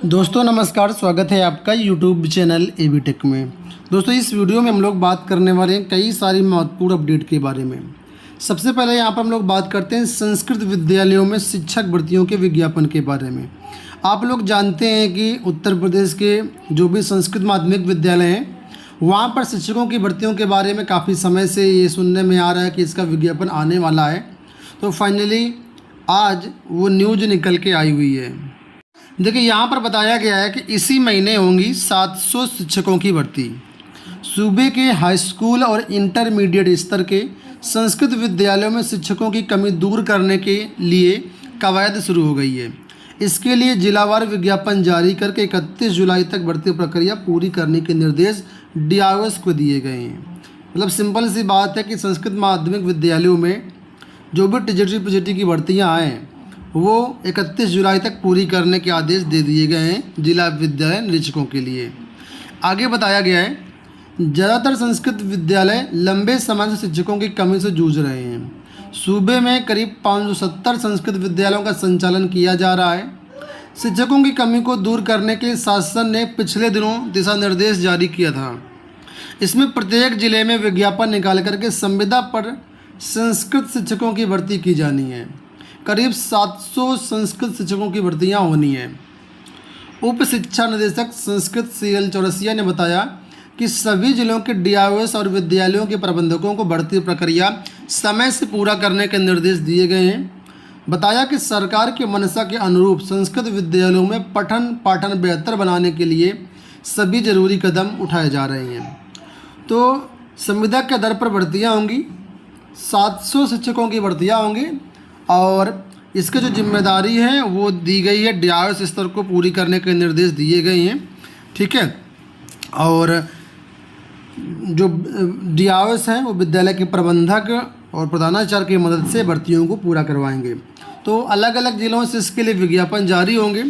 दोस्तों नमस्कार, स्वागत है आपका यूट्यूब चैनल एबी टेक में। दोस्तों इस वीडियो में हम लोग बात करने वाले हैं कई सारी महत्वपूर्ण अपडेट के बारे में। सबसे पहले यहाँ पर हम लोग बात करते हैं संस्कृत विद्यालयों में शिक्षक भर्तियों के विज्ञापन के बारे में। आप लोग जानते हैं कि उत्तर प्रदेश के जो भी संस्कृत माध्यमिक विद्यालय हैं वहाँ पर शिक्षकों की भर्तियों के बारे में काफ़ी समय से ये सुनने में आ रहा है कि इसका विज्ञापन आने वाला है। तो फाइनली आज वो न्यूज़ निकल के आई हुई है। देखिए यहाँ पर बताया गया है कि इसी महीने होंगी 700 शिक्षकों की भर्ती। सूबे के हाई स्कूल और इंटरमीडिएट स्तर के संस्कृत विद्यालयों में शिक्षकों की कमी दूर करने के लिए कवायद शुरू हो गई है। इसके लिए जिलावार विज्ञापन जारी करके 31 जुलाई तक भर्ती प्रक्रिया पूरी करने के निर्देश डीआईओएस को दिए गए हैं। मतलब सिंपल सी बात है कि संस्कृत माध्यमिक विद्यालयों में जो भी टीजीटी पीजीटी की भर्तियाँ हैं वो 31 जुलाई तक पूरी करने के आदेश दे दिए गए हैं जिला विद्यालय निरीक्षकों के लिए। आगे बताया गया है ज़्यादातर संस्कृत विद्यालय लंबे समय से शिक्षकों की कमी से जूझ रहे हैं। सूबे में करीब 570 संस्कृत विद्यालयों का संचालन किया जा रहा है। शिक्षकों की कमी को दूर करने के लिए शासन ने पिछले दिनों दिशा निर्देश जारी किया था। इसमें प्रत्येक जिले में विज्ञापन निकाल करके संविदा पर संस्कृत शिक्षकों की भर्ती की जानी है। करीब 700 संस्कृत शिक्षकों की भर्तियां होनी हैं। उप शिक्षा निदेशक संस्कृत CL चौरसिया ने बताया कि सभी जिलों के डीआईओएस और विद्यालयों के प्रबंधकों को भर्ती प्रक्रिया समय से पूरा करने के निर्देश दिए गए हैं। बताया कि सरकार के मंशा के अनुरूप संस्कृत विद्यालयों में पठन पाठन बेहतर बनाने के लिए सभी जरूरी कदम उठाए जा रहे हैं। तो संविदा के आधार पर भर्तियाँ होंगी, 700 शिक्षकों की भर्तियाँ होंगी और इसके जो जिम्मेदारी है वो दी गई है डीआईओएस स्तर को पूरी करने के निर्देश दिए गए हैं। ठीक है, और जो डीआईओएस हैं वो विद्यालय के प्रबंधक और प्रधानाचार्य की मदद से भर्तियों को पूरा करवाएंगे। तो अलग अलग जिलों से इसके लिए विज्ञापन जारी होंगे।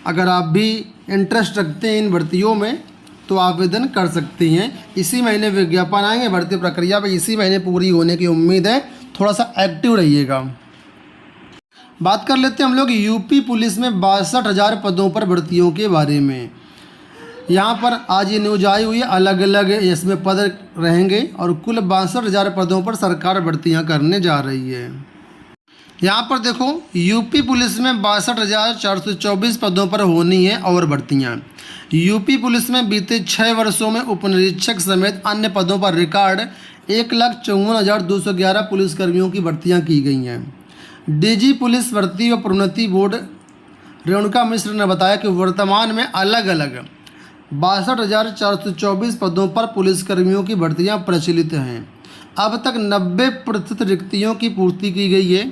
अगर आप भी इंटरेस्ट रखते हैं इन भर्तियों में तो आवेदन कर सकते हैं। इसी महीने विज्ञापन आएंगे, भर्ती प्रक्रिया पर इसी महीने पूरी होने की उम्मीद है। थोड़ा सा एक्टिव रहिएगा। बात कर लेते हैं हम लोग यूपी पुलिस में 62,000 पदों पर भर्तियों के बारे में। यहाँ पर आज ये न्यूज आई हुई है, अलग अलग इसमें पद रहेंगे और कुल 62,000 पदों पर सरकार भर्तियाँ करने जा रही है। यहाँ पर देखो यूपी पुलिस में 62,424 पदों पर होनी है और भर्तियाँ। यूपी पुलिस में बीते 6 वर्षों में उपनिरीक्षक समेत अन्य पदों पर रिकॉर्ड 1,54,211 पुलिसकर्मियों की भर्तियाँ की गई हैं। डीजी पुलिस भर्ती व प्रोन्नति बोर्ड रेणुका मिश्र ने बताया कि वर्तमान में अलग अलग 62,424 पदों पर पुलिसकर्मियों की भर्तियां प्रचलित हैं। अब तक 90% रिक्तियों की पूर्ति की गई है।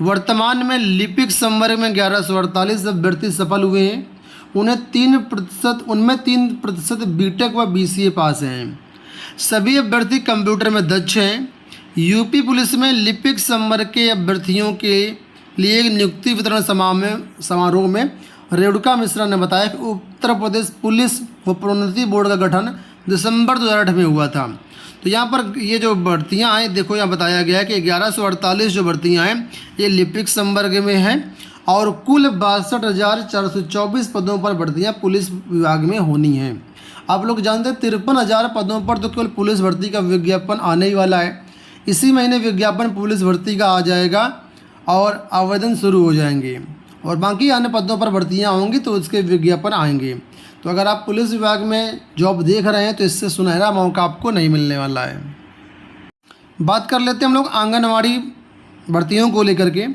वर्तमान में लिपिक संवर्ग में 1148 अभ्यर्थी सफल हुए हैं। उनमें 3% बीटेक व BCA पास हैं। सभी अभ्यर्थी कंप्यूटर में दक्ष हैं। यूपी पुलिस में लिपिक संवर्ग के अभ्यर्थियों के लिए नियुक्ति वितरण समारोह में रेणुका मिश्रा ने बताया कि उत्तर प्रदेश पुलिस व प्रोन्नति बोर्ड का गठन दिसंबर 2008 में हुआ था। तो यहाँ पर ये जो भर्तियाँ हैं देखो यहाँ बताया गया है कि 1148 जो भर्तियाँ हैं ये लिपिक संवर्ग में हैं और कुल 62,424 पदों पर भर्तियाँ पुलिस विभाग में होनी हैं। आप लोग जानते हैं 53,000 पदों पर तो केवल पुलिस भर्ती का विज्ञापन आने ही वाला है। इसी महीने विज्ञापन पुलिस भर्ती का आ जाएगा और आवेदन शुरू हो जाएंगे और बाकी अन्य पदों पर भर्तियां होंगी तो उसके विज्ञापन आएंगे। तो अगर आप पुलिस विभाग में जॉब देख रहे हैं तो इससे सुनहरा मौका आपको नहीं मिलने वाला है। बात कर लेते हैं हम लोग आंगनवाड़ी भर्तियों को लेकर के।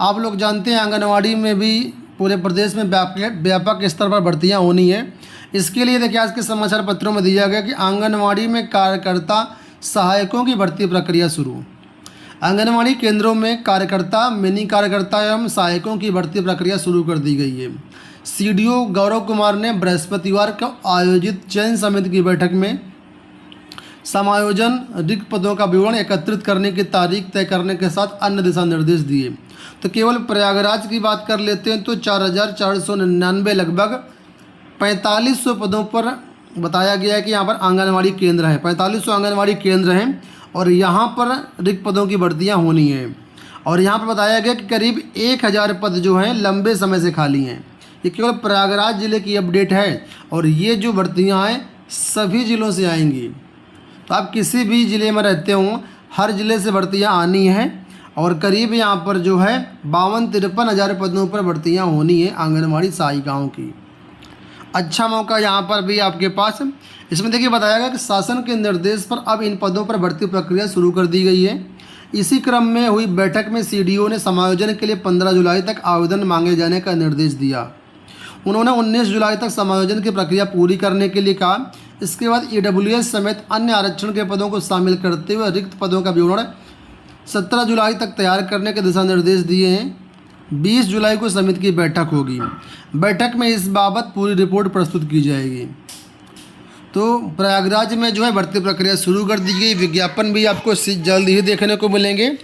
आप लोग जानते हैं आंगनवाड़ी में भी पूरे प्रदेश में व्यापक स्तर पर भर्तियाँ होनी है। इसके लिए देखिए आज के समाचार पत्रों में दिया गया कि आंगनवाड़ी में कार्यकर्ता सहायकों की भर्ती प्रक्रिया शुरू। आंगनवाड़ी केंद्रों में कार्यकर्ता, मिनी कार्यकर्ता एवं सहायकों की भर्ती प्रक्रिया शुरू कर दी गई है। CDO गौरव कुमार ने बृहस्पतिवार को आयोजित चयन समिति की बैठक में समायोजन रिक्त पदों का विवरण एकत्रित करने की तारीख तय करने के साथ अन्य दिशा निर्देश दिए। तो केवल प्रयागराज की बात कर लेते हैं तो 4,499 लगभग 4,500 पदों पर बताया गया है कि यहाँ पर आंगनवाड़ी केंद्र है। 4,500 आंगनवाड़ी केंद्र हैं और यहाँ पर रिक्त पदों की भर्तियाँ होनी है। और यहाँ पर बताया गया कि करीब 1,000 पद जो हैं लंबे समय से खाली हैं। ये केवल प्रयागराज ज़िले की अपडेट है और ये जो भर्तियां हैं सभी ज़िलों से आएंगी। तो आप किसी भी ज़िले में रहते हो, हर ज़िले से भर्तियां आनी हैं और करीब यहाँ पर जो है 52-53 हज़ार पदों पर भर्तियां होनी है आंगनबाड़ी सहायिकाओं की। अच्छा मौका यहाँ पर भी आपके पास। इसमें देखिए बताया गया कि शासन के निर्देश पर अब इन पदों पर भर्ती प्रक्रिया शुरू कर दी गई है। इसी क्रम में हुई बैठक में सीडीओ ने समायोजन के लिए 15 जुलाई तक आवेदन मांगे जाने का निर्देश दिया। उन्होंने 19 जुलाई तक समायोजन की प्रक्रिया पूरी करने के लिए कहा। इसके बाद ईडब्ल्यूएस समेत अन्य आरक्षण के पदों को शामिल करते हुए रिक्त पदों का विवरण 17 जुलाई तक तैयार करने के दिशा निर्देश दिए हैं। 20 जुलाई को समिति की बैठक होगी। बैठक में इस बाबत पूरी रिपोर्ट प्रस्तुत की जाएगी। तो प्रयागराज में जो है भर्ती प्रक्रिया शुरू कर दी गई। विज्ञापन भी आपको जल्द ही देखने को मिलेंगे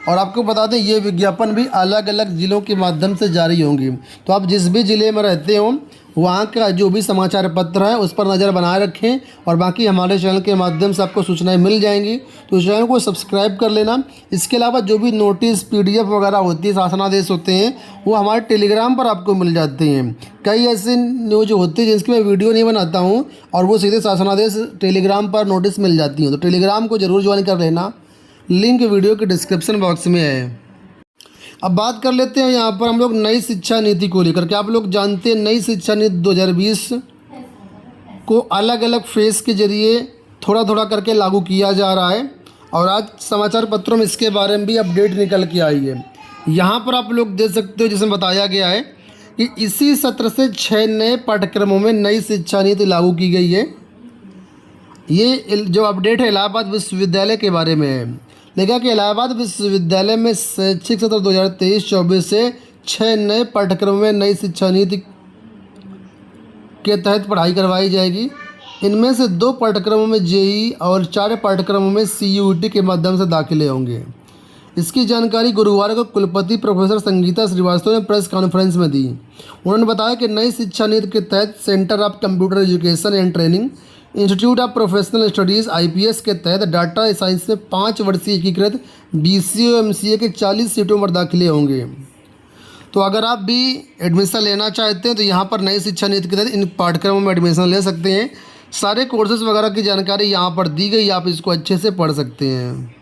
और आपको बता दें ये विज्ञापन भी अलग अलग ज़िलों के माध्यम से जारी होंगी। तो आप जिस भी ज़िले में रहते हो वहाँ का जो भी समाचार पत्र है उस पर नज़र बनाए रखें और बाकी हमारे चैनल के माध्यम से आपको सूचनाएं मिल जाएंगी। तो चैनल को सब्सक्राइब कर लेना। इसके अलावा जो भी नोटिस PDF वगैरह होती है, शासनादेश होते हैं, वो हमारे टेलीग्राम पर आपको मिल जाते हैं। कई ऐसे न्यूज होती है जिसकी मैं वीडियो नहीं बनाता हूँ और वो सीधे शासनादेश टेलीग्राम पर नोटिस मिल जाती हैं। तो टेलीग्राम को ज़रूर ज्वाइन कर लेना, लिंक वीडियो के डिस्क्रिप्शन बॉक्स में है। अब बात कर लेते हैं यहाँ पर हम लोग नई शिक्षा नीति को लेकर के। आप लोग जानते हैं नई शिक्षा नीति 2020 को अलग अलग फेज़ के जरिए थोड़ा थोड़ा करके लागू किया जा रहा है और आज समाचार पत्रों में इसके बारे में भी अपडेट निकल के आई है। यहाँ पर आप लोग देख सकते हो जिसमें बताया गया है कि इसी सत्र से 6 नए पाठ्यक्रमों में नई शिक्षा नीति लागू की गई है। ये जो अपडेट है इलाहाबाद विश्वविद्यालय के बारे में है। लिखा कि इलाहाबाद विश्वविद्यालय में शैक्षिक सत्र 2023-24 से 6 नए पाठ्यक्रमों में नई शिक्षा नीति के तहत पढ़ाई करवाई जाएगी। इनमें से 2 पाठ्यक्रमों में जेईई और 4 पाठ्यक्रमों में CUET के माध्यम से दाखिले होंगे। इसकी जानकारी गुरुवार को कुलपति प्रोफेसर संगीता श्रीवास्तव ने प्रेस कॉन्फ्रेंस में दी। उन्होंने बताया कि नई शिक्षा नीति के तहत centre of computer education and training, institute of professional studies IPS के तहत डाटा साइंस में 5 वर्षीय एकीकृत BCA और MCA के 40 सीटों पर दाखिले होंगे। तो अगर आप भी एडमिशन लेना चाहते हैं तो यहाँ पर नई शिक्षा नीति के तहत इन पाठ्यक्रमों में एडमिशन ले सकते हैं। सारे कोर्सेज वगैरह की जानकारी यहाँ पर दी गई, आप इसको अच्छे से पढ़ सकते हैं।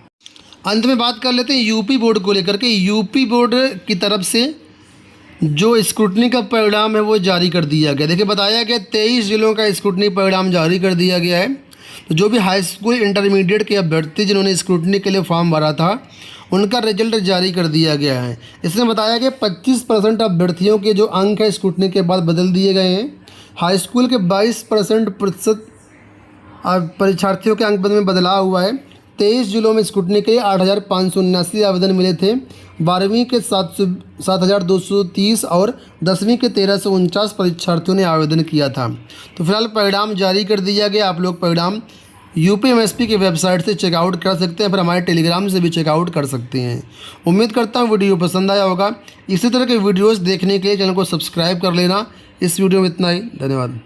अंत में बात कर लेते हैं यूपी बोर्ड को लेकर के। यूपी बोर्ड की तरफ से जो स्क्रूटनी का परिणाम है वो जारी कर दिया गया। देखिए बताया गया 23 जिलों का स्क्रूटनी परिणाम जारी कर दिया गया है। तो जो भी हाई स्कूल इंटरमीडिएट के अभ्यर्थी जिन्होंने स्क्रूटनी के लिए फॉर्म भरा था उनका रिजल्ट जारी कर दिया गया है। इसमें बताया गया 25% अभ्यर्थियों के जो अंक है स्क्रूटनी के बाद बदल दिए गए हैं। हाई स्कूल के 22% परीक्षार्थियों के अंक में बदलाव हुआ है। 23 जिलों में स्क्रूटनी के लिए 8,579 आवेदन मिले थे। 12वीं के 7,230 और 10वीं के 1,349 परीक्षार्थियों ने आवेदन किया था। तो फिलहाल परिणाम जारी कर दिया गया। आप लोग परिणाम UPMSP की वेबसाइट से चेकआउट कर सकते हैं, फिर हमारे टेलीग्राम से भी चेकआउट कर सकते हैं। उम्मीद करता हूँ वीडियो पसंद आया होगा। इसी तरह के वीडियोज़ देखने के लिए चैनल को सब्सक्राइब कर लेना। इस वीडियो में इतना ही, धन्यवाद।